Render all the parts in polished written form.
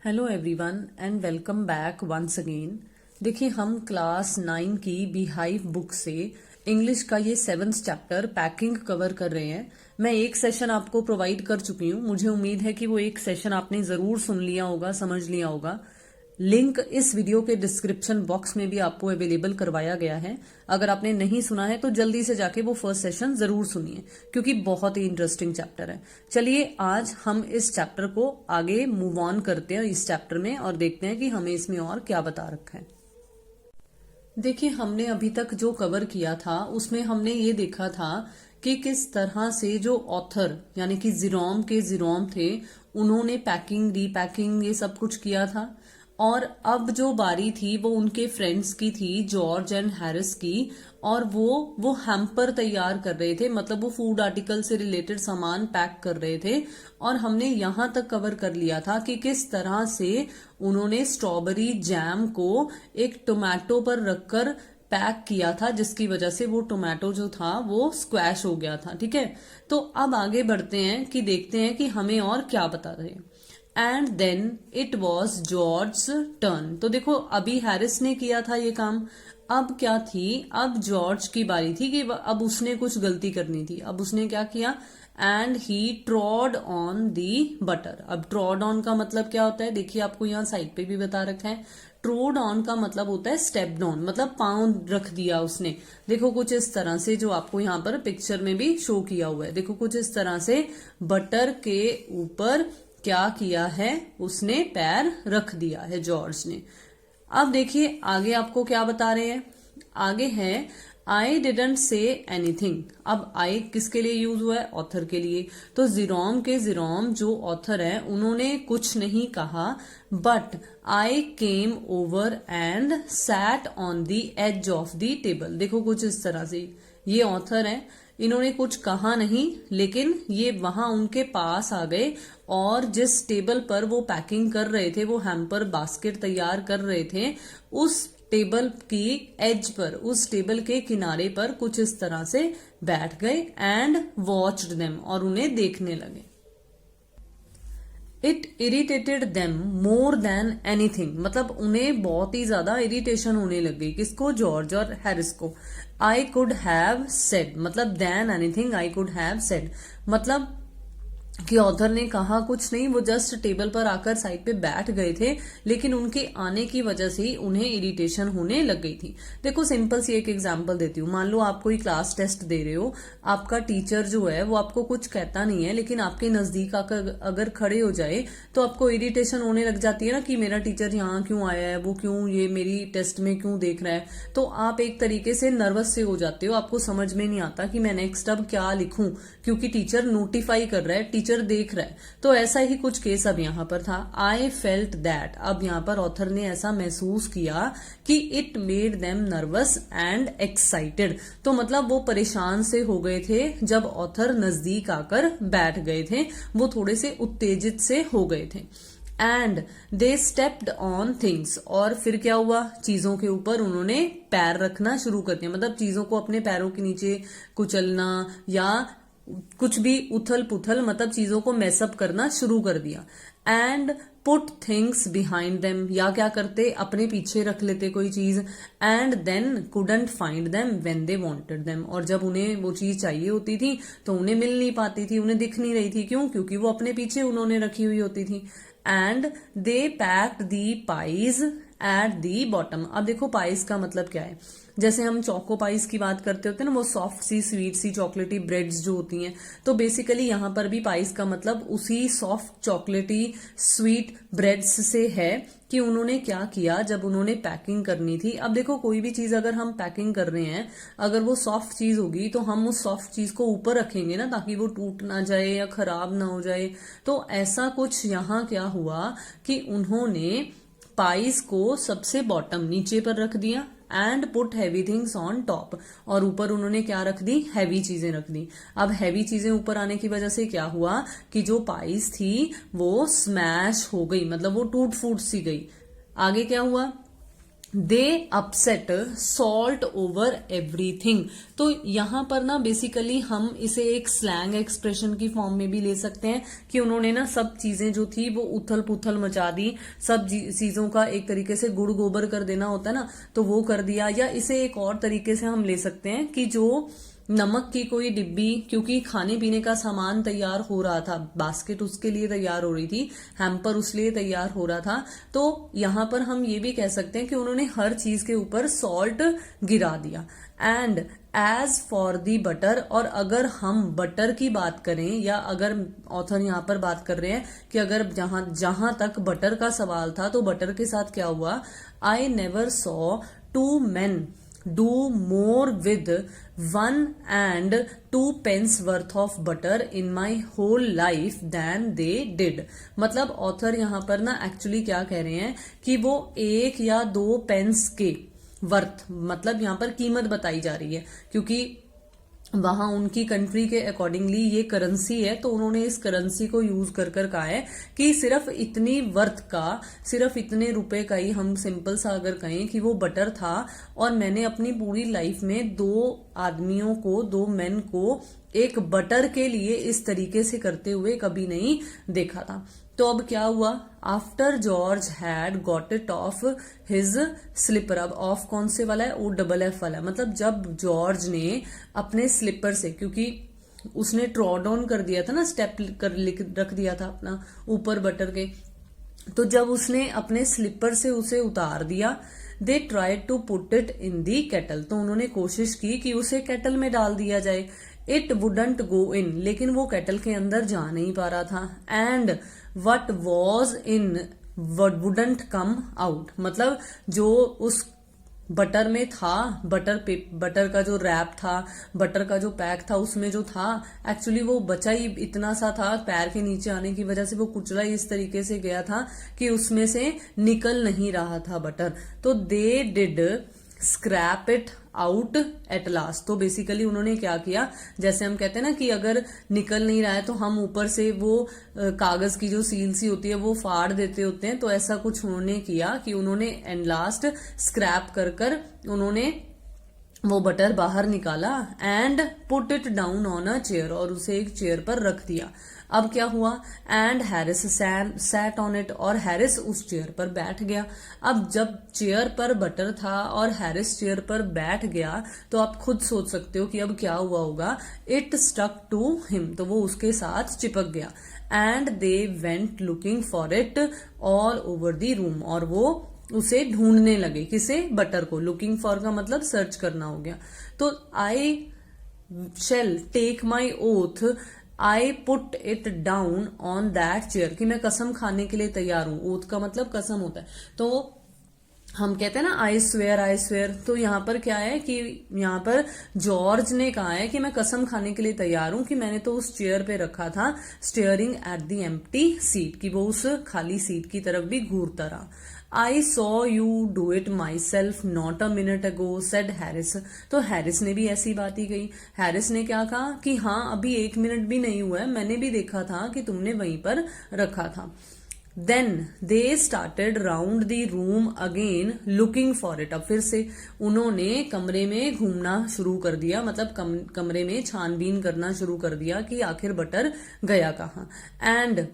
Hello everyone and welcome back once again. देखिए, हम class 9 की बीहाइव बुक से इंग्लिश का ये 7th चैप्टर पैकिंग कवर कर रहे हैं। मैं एक सेशन आपको प्रोवाइड कर चुकी हूँ। मुझे उम्मीद है कि वो एक सेशन आपने जरूर सुन लिया होगा, समझ लिया होगा। लिंक इस वीडियो के डिस्क्रिप्शन बॉक्स में भी आपको अवेलेबल करवाया गया है। अगर आपने नहीं सुना है तो जल्दी से जाके वो फर्स्ट सेशन जरूर सुनिए, क्योंकि बहुत ही इंटरेस्टिंग चैप्टर है। चलिए, आज हम इस चैप्टर को आगे मूव ऑन करते हैं इस चैप्टर में और देखते हैं कि हमें इसमें और क्या बता रखा है। देखिए, हमने अभी तक जो कवर किया था उसमें हमने ये देखा था कि किस तरह से जो ऑथर यानी कि जिरोम के जिरोम थे, उन्होंने पैकिंग रीपैकिंग ये सब कुछ किया था। और अब जो बारी थी वो उनके फ्रेंड्स की थी, जॉर्ज एंड हैरिस की। और वो हैम्पर तैयार कर रहे थे, मतलब वो फूड आर्टिकल से रिलेटेड सामान पैक कर रहे थे। और हमने यहां तक कवर कर लिया था कि किस तरह से उन्होंने स्ट्रॉबेरी जैम को एक टोमेटो पर रखकर पैक किया था, जिसकी वजह से वो टोमेटो जो था वो स्क्वैश हो गया था। ठीक है, तो अब आगे बढ़ते हैं कि देखते हैं कि हमें और क्या बता रहे हैं। And then it was George turn. तो देखो, अभी हैरिस ने किया था ये काम। अब क्या थी, अब जॉर्ज की बारी थी कि अब उसने कुछ गलती करनी थी। अब उसने क्या किया, and he ट्रॉड on the butter. अब ट्रॉड ऑन का मतलब क्या होता है, देखिए आपको यहाँ साइड पे भी बता रखा है। ट्रोड ऑन का मतलब होता है स्टेप डाउन, मतलब पाँव रख दिया उसने। देखो कुछ इस तरह से, जो आपको यहाँ पर पिक्चर में भी शो किया हुआ है। देखो कुछ इस तरह से बटर के ऊपर क्या किया है, उसने पैर रख दिया है जॉर्ज ने। अब देखिए आगे आपको क्या बता रहे हैं। आगे है आई डिडंट से एनीथिंग। अब आई किसके लिए यूज हुआ है, ऑथर के लिए। तो जिरोम के जिरोम जो ऑथर है उन्होंने कुछ नहीं कहा, but I came over and sat on the edge of the table. देखो कुछ इस तरह से, ये ऑथर है, इन्होंने कुछ कहा नहीं, लेकिन ये वहां उनके पास आ गए और जिस टेबल पर वो पैकिंग कर रहे थे, वो हैम्पर बास्केट तैयार कर रहे थे, उस टेबल की एज पर, उस टेबल के किनारे पर कुछ इस तरह से बैठ गए एंड वॉच्ड देम, और उन्हें देखने लगे। It irritated them more than anything. मतलब उन्हें बहुत ही ज्यादा इरिटेशन होने लग गई। किसको, जॉर्ज और हैरिस को। आई कुड हैव सेड, मतलब than anything I could have said, मतलब कि ऑथर ने कहा कुछ नहीं, वो जस्ट टेबल पर आकर साइड पे बैठ गए थे, लेकिन उनके आने की वजह से उन्हें इरिटेशन होने लग गई थी। देखो सिंपल सी एक एग्जांपल देती हूँ। मान लो आप कोई क्लास टेस्ट दे रहे हो, आपका टीचर जो है वो आपको कुछ कहता नहीं है, लेकिन आपके नजदीक आकर अगर खड़े हो जाए तो आपको इरिटेशन होने लग जाती है ना, कि मेरा टीचर यहाँ क्यों आया है, वो क्यों ये मेरी टेस्ट में क्यों देख रहा है। तो आप एक तरीके से नर्वस से हो जाते हो, आपको समझ में नहीं आता कि मैं नेक्स्ट अब क्या लिखूं, क्योंकि टीचर नोटिफाई कर रहा है, टीचर देख रहा है। तो ऐसा ही कुछ केस अब यहां पर था। आई फेल्ट दैट, अब यहां पर ऑथर ने ऐसा महसूस किया कि it made them nervous and excited. तो मतलब वो परेशान से हो गए थे जब ऑथर नजदीक आकर बैठ गए थे, वो थोड़े से उत्तेजित से हो गए थे। And they stepped on things, और फिर क्या हुआ, चीजों के ऊपर उन्होंने पैर रखना शुरू कर दिया। मतलब चीजों को अपने पैरों के नीचे कुचलना या कुछ भी उथल पुथल, मतलब चीजों को मैसअप करना शुरू कर दिया। And put things behind them, या क्या करते, अपने पीछे रख लेते कोई चीज। And then couldn't find them when they wanted them, और जब उन्हें वो चीज चाहिए होती थी तो उन्हें मिल नहीं पाती थी, उन्हें दिख नहीं रही थी। क्यों, क्योंकि वो अपने पीछे उन्होंने रखी हुई होती थी। And they packed the pies at the bottom. अब देखो पाइस का मतलब क्या है, जैसे हम चोको पाइस की बात करते होते हैं ना, वो सॉफ्ट सी स्वीट सी चॉकलेटी ब्रेड्स जो होती हैं, तो बेसिकली यहाँ पर भी पाइस का मतलब उसी सॉफ्ट चॉकलेटी स्वीट ब्रेड्स से है कि उन्होंने क्या किया जब उन्होंने पैकिंग करनी थी। अब देखो कोई भी चीज अगर हम पैकिंग कर रहे हैं, अगर वो सॉफ्ट चीज होगी तो हम उस सॉफ्ट चीज को ऊपर रखेंगे ना, ताकि वो टूट ना जाए या खराब ना हो जाए। तो ऐसा कुछ यहाँ क्या हुआ कि उन्होंने पाइस को सबसे बॉटम नीचे पर रख दिया, and put heavy things on top, और ऊपर उन्होंने क्या रख दी, हैवी चीजें रख दी। अब हैवी चीजें ऊपर आने की वजह से क्या हुआ कि जो पाइस थी वो स्मैश हो गई, मतलब वो टूट फूट सी गई। आगे क्या हुआ, दे अपसेट सॉल्ट ओवर एवरीथिंग। तो यहां पर ना बेसिकली हम इसे एक स्लैंग एक्सप्रेशन की फॉर्म में भी ले सकते हैं कि उन्होंने ना सब चीजें जो थी वो उथल पुथल मचा दी, सब चीजों का एक तरीके से गुड़ गोबर कर देना होता है ना, तो वो कर दिया। या इसे एक और तरीके से हम ले सकते हैं कि जो नमक की कोई डिब्बी, क्योंकि खाने पीने का सामान तैयार हो रहा था, बास्केट उसके लिए तैयार हो रही थी, हैम्पर उसके लिए तैयार हो रहा था, तो यहां पर हम ये भी कह सकते हैं कि उन्होंने हर चीज के ऊपर सॉल्ट गिरा दिया। And as for the butter, और अगर हम बटर की बात करें, या अगर ऑथर यहां पर बात कर रहे हैं कि अगर जहां तक बटर का सवाल था, तो बटर के साथ क्या हुआ, I never saw two men do more with 1 and 2 pence worth of butter in my whole life than they did। मतलब ऑथर यहां पर ना एक्चुअली क्या कह रहे हैं कि वो 1 या 2 पेंस के वर्थ, मतलब यहां पर कीमत बताई जा रही है, क्योंकि वहां उनकी कंट्री के अकॉर्डिंगली ये करेंसी है, तो उन्होंने इस करेंसी को यूज कर कहा है कि सिर्फ इतनी वर्थ का, सिर्फ इतने रुपए का ही, हम सिंपल सा अगर कहें कि वो बटर था, और मैंने अपनी पूरी लाइफ में 2 आदमियों को, 2 मेन को एक बटर के लिए इस तरीके से करते हुए कभी नहीं देखा था। तो अब क्या हुआ, after George had got it off his slipper. अब ऑफ कौन से वाला है, OFF वाला है, मतलब जब जॉर्ज ने अपने स्लीपर से, क्योंकि उसने ट्रॉड ऑन कर दिया था ना, स्टेप कर रख दिया था अपना ऊपर बटर के, तो जब उसने अपने स्लीपर से उसे उतार दिया, they tried to put it in the kettle, तो उन्होंने कोशिश की कि उसे केटल में डाल दिया जाए। इट वुडंट गो इन, लेकिन वो केटल के अंदर जा नहीं पा रहा था। And what was in wouldn't come out, मतलब जो उस बटर में था, बटर का जो रैप था, बटर का जो पैक था, उसमें जो था एक्चुअली वो बचा ही इतना सा था, पैर के नीचे आने की वजह से वो कुचला ही इस तरीके से गया था कि उसमें से निकल नहीं रहा था बटर। तो they did scrap it out at last. तो बेसिकली उन्होंने क्या किया, जैसे हम कहते हैं ना कि अगर निकल नहीं रहा है तो हम ऊपर से वो कागज की जो सील सी होती है वो फाड़ देते होते हैं, तो ऐसा कुछ उन्होंने किया कि उन्होंने एंड लास्ट स्क्रैप कर उन्होंने वो बटर बाहर निकाला। And put it down on a chair, और उसे एक चेयर पर रख दिया। अब क्या हुआ, and Harris sat on it, और हैरिस उस चेयर पर बैठ गया। अब जब चेयर पर बटर था और हैरिस चेयर पर बैठ गया, तो आप खुद सोच सकते हो कि अब क्या हुआ होगा, इट स्टक टू हिम, तो वो उसके साथ चिपक गया। And they went looking for it all over the room, और वो उसे ढूंढने लगे, किसे, बटर को। लुकिंग फॉर का मतलब सर्च करना हो गया। तो I shall take my oath, I put it down on that chair, कि मैं कसम खाने के लिए तैयार हूं। ओथ का मतलब कसम होता है, तो हम कहते हैं ना आई स्वेयर। तो यहां पर क्या है कि यहां पर जॉर्ज ने कहा है कि मैं कसम खाने के लिए तैयार हूं कि मैंने तो उस चेयर पे रखा था, staring at the empty seat, कि वो उस खाली सीट की तरफ भी घूरता रहा। I saw you do it my self not a minute ago, said Harris. तो हैरिस ने भी ऐसी बात ही कही। हैरिस ने क्या कहा कि हाँ, अभी 1 मिनट भी नहीं हुआ है, मैंने भी देखा था कि तुमने वहीं पर रखा था। Then they started round the room again looking for it. अब फिर से उन्होंने कमरे में घूमना शुरू कर दिया, मतलब कमरे में छानबीन करना शुरू कर दिया कि आखिर बटर गया कहाँ। And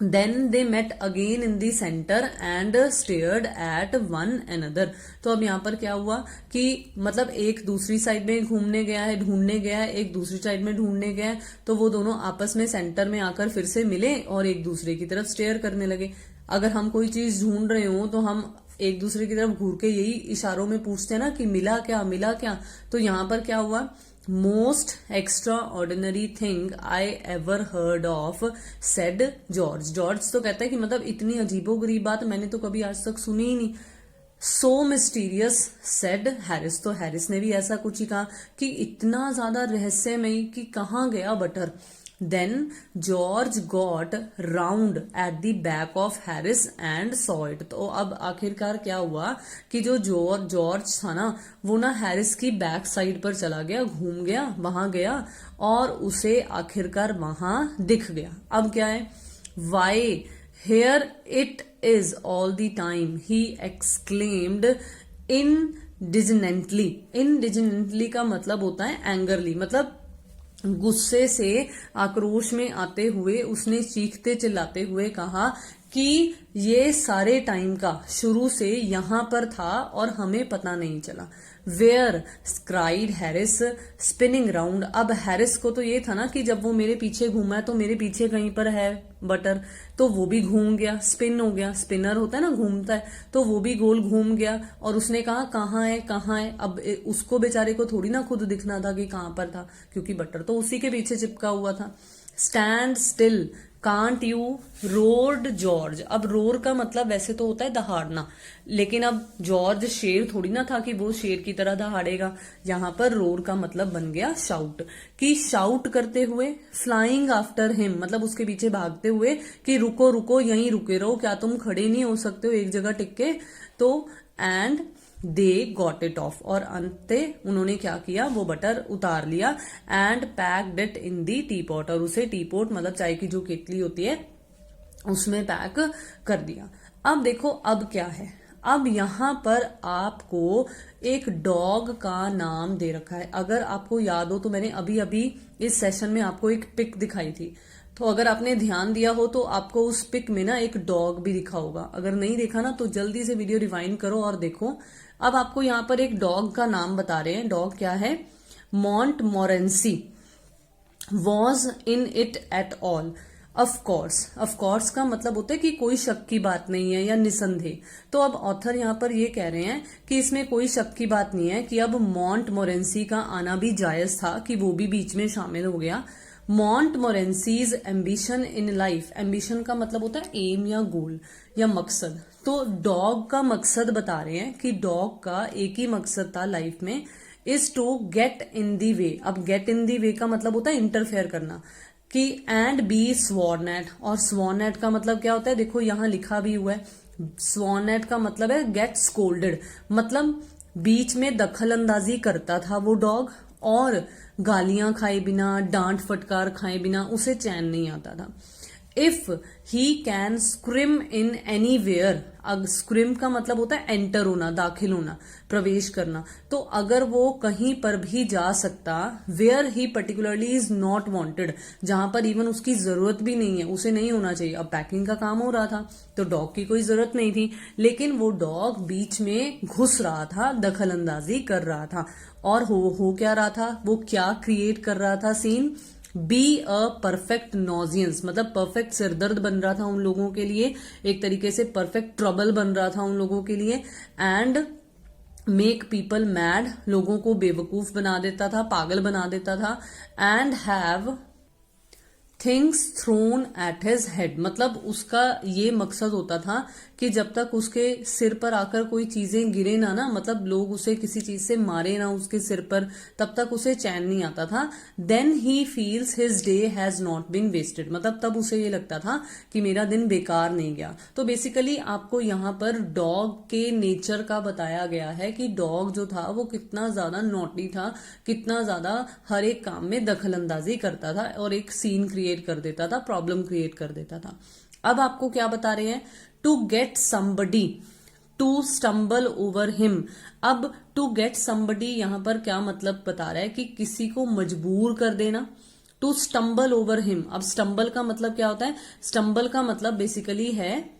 then they met again in the centre and stared at one another. तो अब यहाँ पर क्या हुआ कि मतलब एक दूसरी साइड में घूमने गया है, ढूंढने गया है, एक दूसरी साइड में ढूंढने गया है, तो वो दोनों आपस में सेंटर में आकर फिर से मिले और एक दूसरे की तरफ स्टेयर करने लगे। अगर हम कोई चीज ढूंढ रहे हो तो हम एक दूसरे की तरफ घूर के यही इशारों में पूछते हैं ना कि मिला क्या, मिला क्या। तो यहाँ पर क्या हुआ, most extra ordinary thing I ever heard of, said George. George तो कहता है कि मतलब इतनी अजीबोगरीब बात मैंने तो कभी आज तक सुनी ही नहीं। सो मिस्टीरियस, सेड हैरिस। तो हैरिस ने भी ऐसा कुछ ही कहा कि इतना ज्यादा रहस्यमय कि कहाँ गया butter. Then George got round at the back of Harris and saw it. तो अब आखिरकार क्या हुआ कि जो जॉर्ज था ना, वो ना हैरिस की बैक साइड पर चला गया, घूम गया, वहां गया और उसे आखिरकार वहां दिख गया। अब क्या है, why here it is all the time, he exclaimed indignantly. Indignantly का मतलब होता है एंगरली, मतलब गुस्से से आक्रोश में आते हुए उसने चीखते चिल्लाते हुए कहा कि ये सारे टाइम का शुरू से यहां पर था और हमें पता नहीं चला। Where cried Harris spinning round. अब हैरिस को तो ये था ना कि जब वो मेरे पीछे घूमा है तो मेरे पीछे कहीं पर है बटर, तो वो भी घूम गया, स्पिन हो गया, स्पिनर होता है ना घूमता है, तो वो भी गोल घूम गया और उसने कहा कहाँ है कहाँ है। अब उसको बेचारे को थोड़ी ना खुद दिखना था कि कहां पर था, क्योंकि बटर तो उसी के पीछे चिपका हुआ था। Stand still can't you roared George. अब रोर का मतलब वैसे तो होता है दहाड़ना, लेकिन अब जॉर्ज शेर थोड़ी ना था कि वो शेर की तरह दहाड़ेगा। यहां पर रोर का मतलब बन गया शाउट, कि शाउट करते हुए, फ्लाइंग आफ्टर हिम मतलब उसके पीछे भागते हुए कि रुको रुको यहीं रुके रहो, क्या तुम खड़े नहीं हो सकते हो एक जगह टिक के। तो and they got it of, और अंते उन्होंने क्या किया, वो बटर उतार लिया। And packed it in the T pot, और उसे टी पॉट मतलब चाय की जो केतली होती है उसमें पैक कर दिया। अब देखो अब क्या है, अब यहां पर आपको एक डॉग का नाम दे रखा है। अगर आपको याद हो तो मैंने अभी अभी इस सेशन में आपको एक पिक दिखाई थी, तो अगर आपने ध्यान दिया हो तो आपको उस पिक में ना एक डॉग भी दिखा होगा। अगर नहीं देखा ना तो जल्दी से वीडियो रिवाइंड करो और देखो। अब आपको यहां पर एक डॉग का नाम बता रहे हैं। डॉग क्या है, मॉन्टमोरेंसी was in it at all. Of course का मतलब होता है कि कोई शक की बात नहीं है या निसंदेह। तो अब ऑथर यहाँ पर ये कह रहे हैं कि इसमें कोई शक की बात नहीं है कि अब मॉन्टमोरेंसी का आना भी जायज था, कि वो भी बीच में शामिल हो गया। मॉन्टमोरेंसीज एम्बिशन इन लाइफ, एम्बिशन का मतलब होता है एम या गोल या मकसद। तो डॉग का मकसद बता रहे हैं कि डॉग का एक ही मकसद था लाइफ में, इज टू गेट इन दी वे। अब गेट इन दी वे का मतलब होता है इंटरफेयर करना, कि एंड बी स्वॉर्न एट। और स्वॉर्न एट का मतलब क्या होता है, देखो यहां लिखा भी हुआ है। स्वॉर्न एट का मतलब है गेट स्कोल्डेड, मतलब बीच में दखल अंदाजी करता था वो डॉग, और गालियां खाए बिना, डांट फटकार खाए बिना उसे चैन नहीं आता था। If he can squirm in anywhere, squirm का मतलब होता है एंटर होना, दाखिल होना, प्रवेश करना। तो अगर वो कहीं पर भी जा सकता, where he particularly is not wanted, जहां पर इवन उसकी जरूरत भी नहीं है, उसे नहीं होना चाहिए। अब पैकिंग का काम हो रहा था तो डॉग की कोई जरूरत नहीं थी, लेकिन वो डॉग बीच में घुस रहा था, दखल अंदाजी कर रहा था। और हो क्या रहा था, वो क्या क्रिएट कर रहा था सीन, बी अ परफेक्ट नॉजियंस, मतलब परफेक्ट सिरदर्द बन रहा था उन लोगों के लिए, एक तरीके से परफेक्ट ट्रबल बन रहा था उन लोगों के लिए। एंड मेक पीपल मैड, लोगों को बेवकूफ बना देता था, पागल बना देता था। And have things thrown at his head, मतलब उसका ये मकसद होता था कि जब तक उसके सिर पर आकर कोई चीजें गिरे ना, मतलब लोग उसे किसी चीज से मारे ना उसके सिर पर, तब तक उसे चैन नहीं आता था। Then he feels his day has not been wasted, मतलब तब उसे ये लगता था कि मेरा दिन बेकार नहीं गया। तो बेसिकली आपको यहाँ पर डॉग के नेचर का बताया गया है कि डॉग जो था वो कितना ज्यादा नॉटी था, कितना ज्यादा हर एक काम में दखल अंदाजी करता था और एक सीन क्रिएट कर देता था, प्रॉब्लम क्रिएट कर देता था। अब आपको क्या बता रहे हैं, to get somebody to stumble over him. अब टू गेट समबडी यहां पर क्या मतलब बता रहा है, कि किसी को मजबूर कर देना। टू स्टम्बल ओवर हिम, अब स्टम्बल का मतलब क्या होता है, स्टम्बल का मतलब बेसिकली है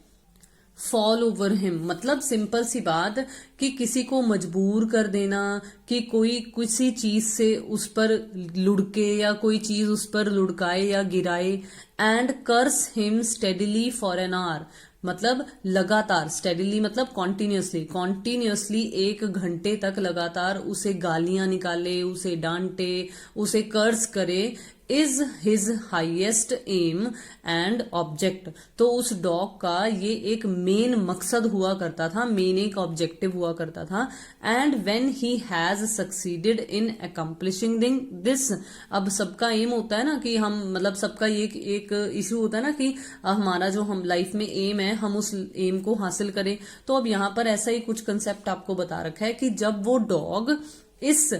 फॉल ओवर हिम, मतलब सिंपल सी बात कि किसी को मजबूर कर देना कि कोई किसी चीज से उस पर लुढ़के या कोई चीज उस पर लुढ़काए या गिराए। And curse him steadily for an hour, मतलब लगातार, स्टेडिली मतलब कॉन्टिन्यूसली 1 घंटे तक लगातार उसे गालियां निकाले, उसे डांटे, उसे कर्स करे। Is his highest aim and object, तो उस डॉग का ये एक मेन मकसद हुआ करता था, मेन एक ऑब्जेक्टिव हुआ करता था। And when he has succeeded in accomplishing this, अब सबका एम होता है ना कि हम, मतलब सबका ये एक इशू होता है ना कि हमारा जो हम लाइफ में एम है हम उस एम को हासिल करें। तो अब यहाँ पर ऐसा ही कुछ कंसेप्ट आपको बता रखा है कि जब वो डॉग इस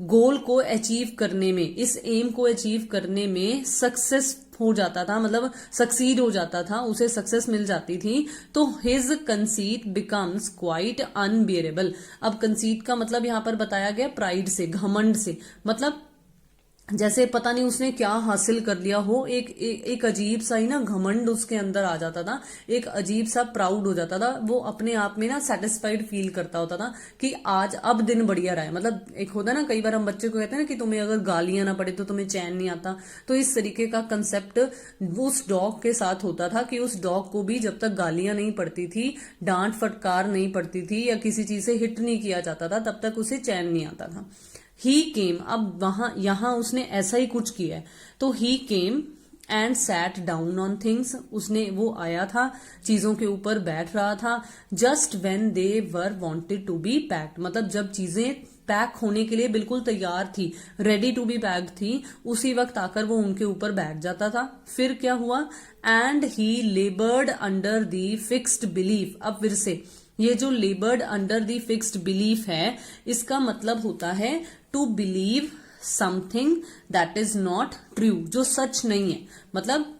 गोल को अचीव करने में, इस एम को अचीव करने में सक्सेस हो जाता था, मतलब सक्सीड हो जाता था, उसे सक्सेस मिल जाती थी, तो his conceit becomes quite unbearable. अब कंसीट का मतलब यहाँ पर बताया गया प्राइड से, घमंड से, मतलब जैसे पता नहीं उसने क्या हासिल कर लिया हो, एक अजीब सा ही ना घमंड उसके अंदर आ जाता था, एक अजीब सा प्राउड हो जाता था, वो अपने आप में ना सेटिस्फाइड फील करता होता था कि आज अब दिन बढ़िया रहा है। मतलब एक होता है ना, कई बार हम बच्चे को कहते हैं ना कि तुम्हें अगर गालियां ना पड़े तो तुम्हें चैन नहीं आता, तो इस तरीके का कंसेप्ट उस डॉग के साथ होता था कि उस डॉग को भी जब तक गालियां नहीं पड़ती थी, डांट फटकार नहीं पड़ती थी, या किसी चीज से हिट नहीं किया जाता था, तब तक उसे चैन नहीं आता था। ही केम, अब वहां यहां उसने ऐसा ही कुछ किया है, तो he came and sat down on things, उसने वो आया था, चीजों के ऊपर बैठ रहा था, just when they were wanted to be packed, मतलब जब चीजें पैक होने के लिए बिल्कुल तैयार थी, रेडी टू बी पैक्ड थी, उसी वक्त आकर वो उनके ऊपर बैठ जाता था। फिर क्या हुआ, and he laboured under the fixed belief. अब फिर से ये जो laboured under the fixed belief है, इसका मतलब होता है to believe something that is not true, जो सच नहीं है, मतलब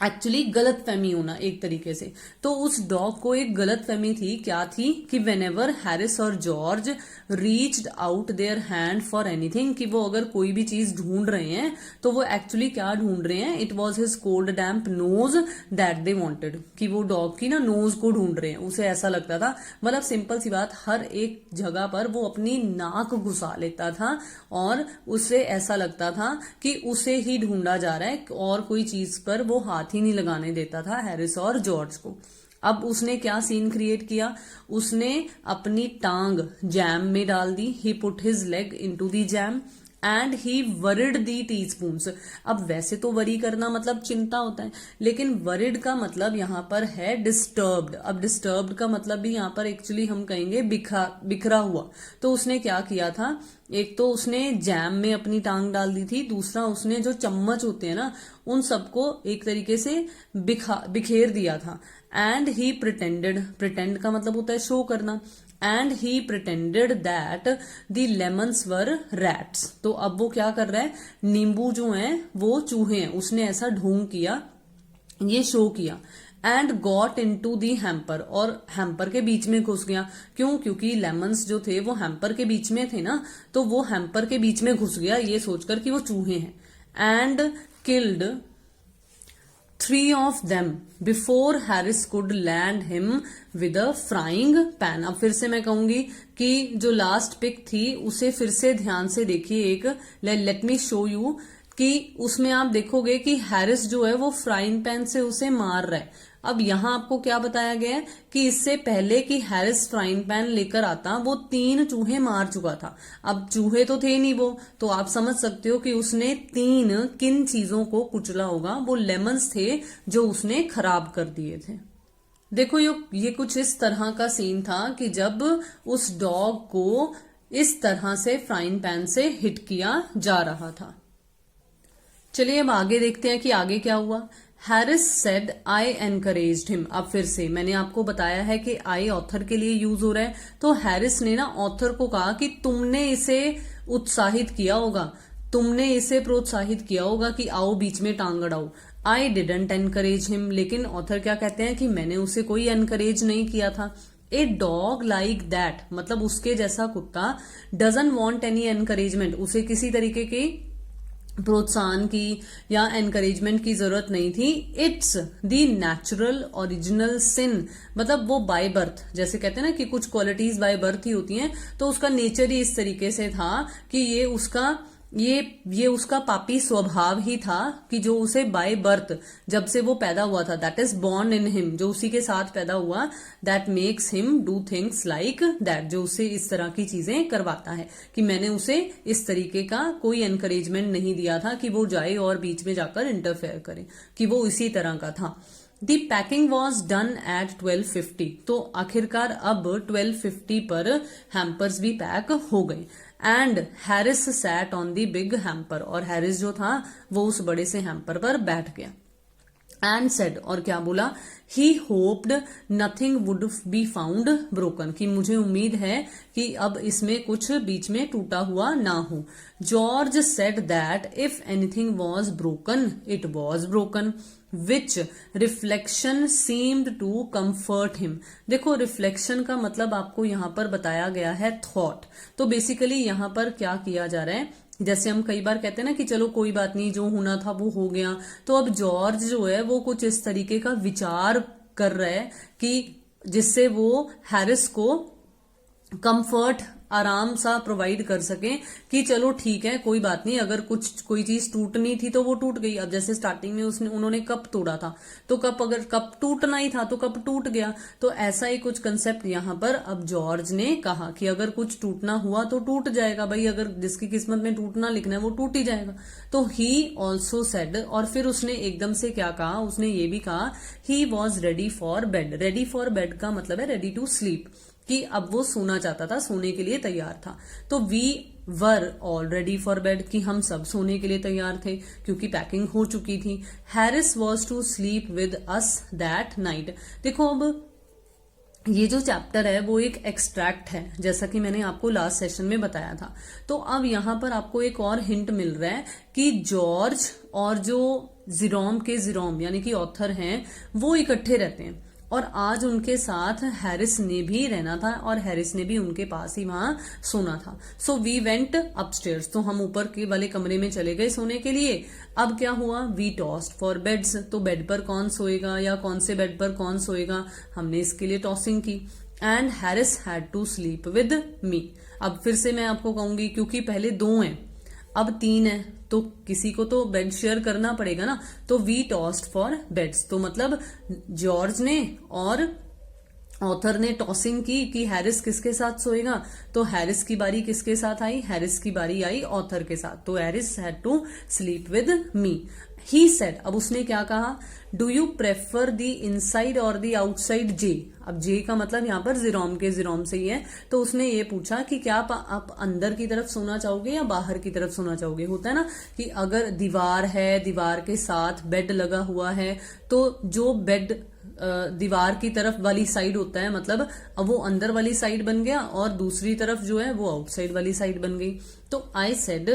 एक्चुअली गलत फहमी होना एक तरीके से। तो उस डॉग को एक गलत फहमी थी, क्या थी, कि वेनेवर हैरिस और George reached out their hand for anything, कि वो अगर कोई भी चीज ढूंढ रहे हैं तो वो एक्चुअली क्या ढूंढ रहे हैं, it was his cold damp nose that they wanted, कि वो डॉग की ना नोज को ढूंढ रहे हैं, उसे ऐसा लगता था। मतलब सिंपल सी बात, हर एक जगह पर वो अपनी नाक घुसा लेता था और उसे ऐसा लगता था कि उसे ही ढूंढा जा रहा है, और कोई चीज पर वो हाथ ही नहीं लगाने देता था हैरिस और जॉर्ज को। अब उसने क्या सीन क्रिएट किया, उसने अपनी टांग जैम में डाल दी, he put his leg into the jam and he worried the teaspoons. अब वैसे तो वरी करना मतलब चिंता होता है, लेकिन वरिड का मतलब यहाँ पर है डिस्टर्ब्ड। अब डिस्टर्ब्ड का मतलब भी यहाँ पर एक्चुअली हम कहेंगे बिखरा हुआ। तो उसने क्या किया था, एक तो उसने जैम में अपनी टांग डाल दी थी, दूसरा उसने जो चम्मच होते हैं ना, उन सबको एक तरीके से बिखेर दिया था। एंड ही प्रिटेंडेड, प्रिटेंड का मतलब होता है शो करना, and he pretended that the lemons were rats. तो अब वो क्या कर रहा है, नींबू जो हैं वो चूहे हैं, उसने ऐसा ढोंग किया, ये शो किया। And got into the hamper, और हैम्पर के बीच में घुस गया। क्यों, क्योंकि लेमन्स जो थे वो हैम्पर के बीच में थे ना, तो वो हैम्पर के बीच में घुस गया ये सोचकर कि वो चूहे हैं। And killed 3 of them before Harris could land him with a frying pan। अब फिर से मैं कहूंगी कि जो लास्ट पिक थी उसे फिर से ध्यान से देखिए, एक लेट मी शो यू, कि उसमें आप देखोगे कि हैरिस जो है वो फ्राइंग पैन से उसे मार रहा है। अब यहां आपको क्या बताया गया है कि इससे पहले कि हैरिस फ्राइंग पैन लेकर आता, वो 3 चूहे मार चुका था। अब चूहे तो थे नहीं वो, तो आप समझ सकते हो कि उसने 3 किन चीजों को कुचला होगा, वो लेमन्स थे जो उसने खराब कर दिए थे। देखो ये कुछ इस तरह का सीन था कि जब उस डॉग को इस तरह से फ्राइंग पैन से हिट किया जा रहा था। चलिए अब आगे देखते हैं कि आगे क्या हुआ। Harris said I encouraged him. अब फिर से मैंने आपको बताया है कि आई ऑथर के लिए यूज हो रहा है, तो हैरिस ने ना ऑथर को कहा कि तुमने इसे उत्साहित किया होगा, तुमने इसे प्रोत्साहित किया होगा कि आओ बीच में टांग अड़ाओ। आई डिडंट एनकरेज हिम, लेकिन ऑथर क्या कहते हैं कि मैंने उसे कोई एनकरेज नहीं किया था। ए डॉग लाइक दैट, मतलब उसके जैसा कुत्ता, डजंट वॉन्ट एनी एनकरेजमेंट, उसे किसी तरीके की प्रोत्साहन की या एनकरेजमेंट की जरूरत नहीं थी। इट्स द नेचुरल ओरिजिनल सिन, मतलब वो बाय बर्थ, जैसे कहते हैं ना कि कुछ क्वालिटीज बाय बर्थ ही होती हैं, तो उसका नेचर ही इस तरीके से था कि ये उसका पापी स्वभाव ही था कि जो उसे बाय बर्थ, जब से वो पैदा हुआ था, that is born in him, जो उसी के साथ पैदा हुआ, that makes him do things like that, जो उसे इस तरह की चीजें करवाता है। कि मैंने उसे इस तरीके का कोई एनकरेजमेंट नहीं दिया था कि वो जाए और बीच में जाकर इंटरफेयर करे, कि वो इसी तरह का था। दी पैकिंग वॉज डन एट 12:50, तो आखिरकार अब 12:50 पर हैम्पर्स भी पैक हो गए। And Harris sat on the big hamper, और हैरिस जो था वो उस बड़े से हैम्पर पर बैठ गया। एंड सेड, और क्या बोला, he hoped nothing would be found broken, कि मुझे उम्मीद है कि अब इसमें कुछ बीच में टूटा हुआ ना हो. George said that if anything was broken it was broken, which reflection seemed to comfort him. देखो रिफ्लेक्शन का मतलब आपको यहां पर बताया गया है थॉट. तो बेसिकली यहां पर क्या किया जा रहा है, जैसे हम कई बार कहते हैं ना कि चलो कोई बात नहीं, जो होना था वो हो गया. तो अब जॉर्ज जो है वो कुछ इस तरीके का विचार कर रहा है कि जिससे वो हैरिस को कंफर्ट, आराम सा प्रोवाइड कर सके कि चलो ठीक है कोई बात नहीं, अगर कोई चीज टूटनी थी तो वो टूट गई. अब जैसे स्टार्टिंग में उन्होंने कप तोड़ा था, तो अगर कप टूटना ही था तो कप टूट गया. तो ऐसा ही कुछ कंसेप्ट यहां पर अब जॉर्ज ने कहा कि अगर कुछ टूटना हुआ तो टूट जाएगा भाई, अगर जिसकी किस्मत में टूटना लिखना है वो टूट ही जाएगा. तो ही ऑल्सो सेड, और फिर उसने एकदम से क्या कहा, उसने ये भी कहा he was ready for bed. Ready for bed का मतलब है रेडी टू स्लीप, कि अब वो सोना चाहता था, सोने के लिए तैयार था. तो we were all ready for bed, कि हम सब सोने के लिए तैयार थे क्योंकि पैकिंग हो चुकी थी. Harris was to sleep with us that night. देखो अब ये जो चैप्टर है वो एक एक्सट्रैक्ट है, जैसा कि मैंने आपको लास्ट सेशन में बताया था. तो अब यहां पर आपको एक और हिंट मिल रहा है कि जॉर्ज और जो जिरोम के जिरोम यानी कि ऑथर हैं वो इकट्ठे रहते हैं, और आज उनके साथ हैरिस ने भी रहना था और हैरिस ने भी उनके पास ही वहां सोना था. सो वी वेंट अपस्टेयर्स, तो हम ऊपर के वाले कमरे में चले गए सोने के लिए. अब क्या हुआ, वी टॉस्ड फॉर बेड्स, तो बेड पर कौन सोएगा या कौन से बेड पर कौन सोएगा, हमने इसके लिए टॉसिंग की. And Harris had to sleep with me. अब फिर से मैं आपको कहूंगी, क्योंकि पहले 2 हैं अब 3 है, तो किसी को तो बेड शेयर करना पड़ेगा ना. तो वी टॉस्ड फॉर बेड्स, तो मतलब जॉर्ज ने और ऑथर ने टॉसिंग की कि हैरिस किसके साथ सोएगा. तो हैरिस की बारी किसके साथ आई, हैरिस की बारी आई ऑथर के साथ. तो Harris had to sleep with me. He said, अब उसने क्या कहा, do you prefer the inside or the outside J. अब जे का मतलब यहाँ पर जिरोम के जिरोम से ही है. तो उसने ये पूछा कि क्या आप अंदर की तरफ सोना चाहोगे या बाहर की तरफ सोना चाहोगे. होता है ना कि अगर दीवार है, दीवार के साथ बेड लगा हुआ है, तो जो बेड दीवार की तरफ वाली साइड होता है, मतलब अब वो अंदर वाली साइड बन गया और दूसरी तरफ जो है वो आउटसाइड वाली साइड बन गई. तो I said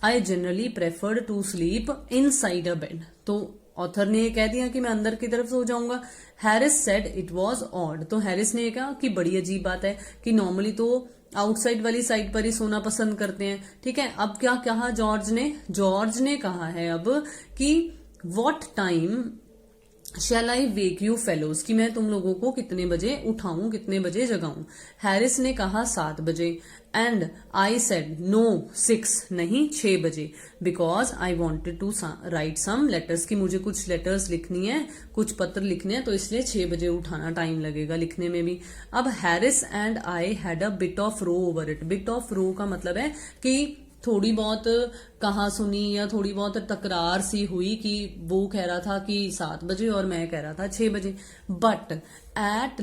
I generally prefer to sleep inside a bed. तो ऑथर ने ये कह दिया कि मैं अंदर की तरफ सो जाऊंगा. Harris said it was odd. तो हैरिस ने कहा कि बड़ी अजीब बात है कि नॉर्मली तो आउटसाइड वाली साइड पर ही सोना पसंद करते हैं. ठीक है, अब क्या कहा जॉर्ज ने कहा है अब कि what time shall I wake you fellows, कि मैं तुम लोगों को कितने बजे उठाऊं, कितने बजे जगाऊं. हैरिस ने कहा 7 बजे. एंड आई सेड नो 6, नहीं 6 बजे, because I wanted to write some letters, कि मुझे कुछ लेटर्स लिखनी है, कुछ पत्र लिखने हैं, तो इसलिए 6 बजे उठाना, टाइम लगेगा लिखने में भी. अब Harris and I had a bit of row over it. Bit of row का मतलब है कि थोड़ी बहुत कहा सुनी या थोड़ी बहुत तकरार सी हुई कि वो कह रहा था कि 7 बजे और मैं कह रहा था 6 बजे. But at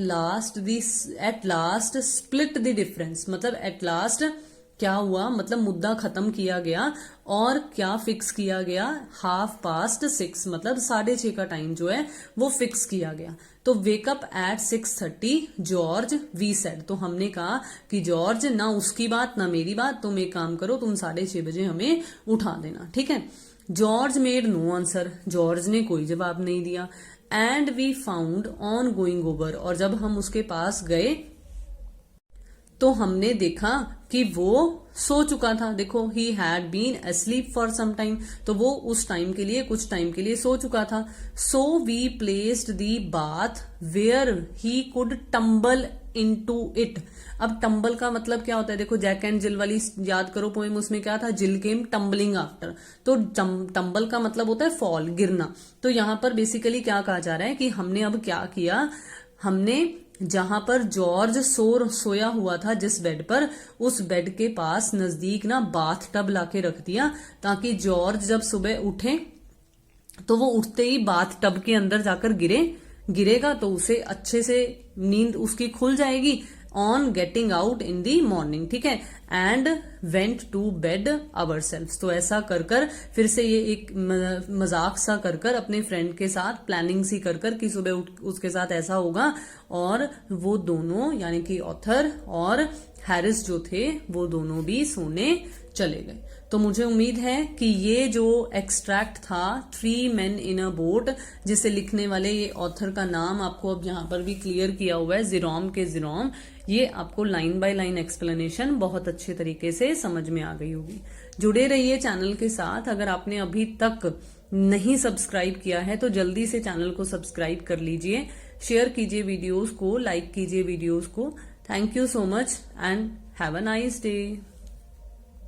last split the difference, मतलब एट लास्ट क्या हुआ, मतलब मुद्दा खत्म किया गया और क्या फिक्स किया गया, 6:30, मतलब 6:30 का टाइम जो है वो फिक्स किया गया. तो wake up at 6:30 George we said. तो हमने कहा कि जॉर्ज, ना उसकी बात ना मेरी बात, तुम एक काम करो, तुम 6:30 बजे हमें उठा देना. ठीक है. George made no answer. George ने कोई जवाब नहीं दिया. And we found on going over, और जब हम उसके पास गए तो हमने देखा कि वो सो चुका था. देखो, he had been asleep for some time, तो वो उस टाइम के लिए, कुछ टाइम के लिए सो चुका था. So we placed the bath where he could tumble into it. अब टम्बल का मतलब क्या होता है, देखो जैक एंड जिल वाली याद करो पोएम, उसमें क्या था, जिल केम टम्बलिंग आफ्टर. तो टम्बल का मतलब होता है फॉल, गिरना. तो यहां पर बेसिकली क्या कहा जा रहा है कि हमने अब क्या किया, हमने जहां पर जॉर्ज सोया हुआ था जिस बेड पर, उस बेड के पास नजदीक ना बाथ टब लाके रख दिया, ताकि जॉर्ज जब सुबह उठे तो वो उठते ही बाथ टब के अंदर जाकर गिरेगा तो उसे अच्छे से नींद उसकी खुल जाएगी. On getting out in the morning, ठीक है, and went to bed our self. तो ऐसा कर कर फिर से ये एक मजाक सा कर कर अपने फ्रेंड के साथ प्लानिंग सी कर कर कि सुबह उसके साथ ऐसा होगा, और वो दोनों यानी कि ऑथर और हैरिस जो थे वो दोनों भी सोने चले गए। तो मुझे उम्मीद है कि ये जो एक्सट्रैक्ट था 3 men इन अ बोट, जिसे लिखने वाले ये ऑथर का नाम आपको अब यहाँ पर भी क्लियर किया हुआ है, जिरोम के जिरोम, ये आपको लाइन बाय लाइन एक्सप्लेनेशन बहुत अच्छे तरीके से समझ में आ गई होगी। जुड़े रहिए चैनल के साथ। अगर आपने अभी तक नहीं सब्सक्राइब किया है तो जल्दी से चैनल को सब्सक्राइब कर लीजिए, शेयर कीजिए वीडियोस को, लाइक कीजिए वीडियोस को। Thank you so much and have a nice day.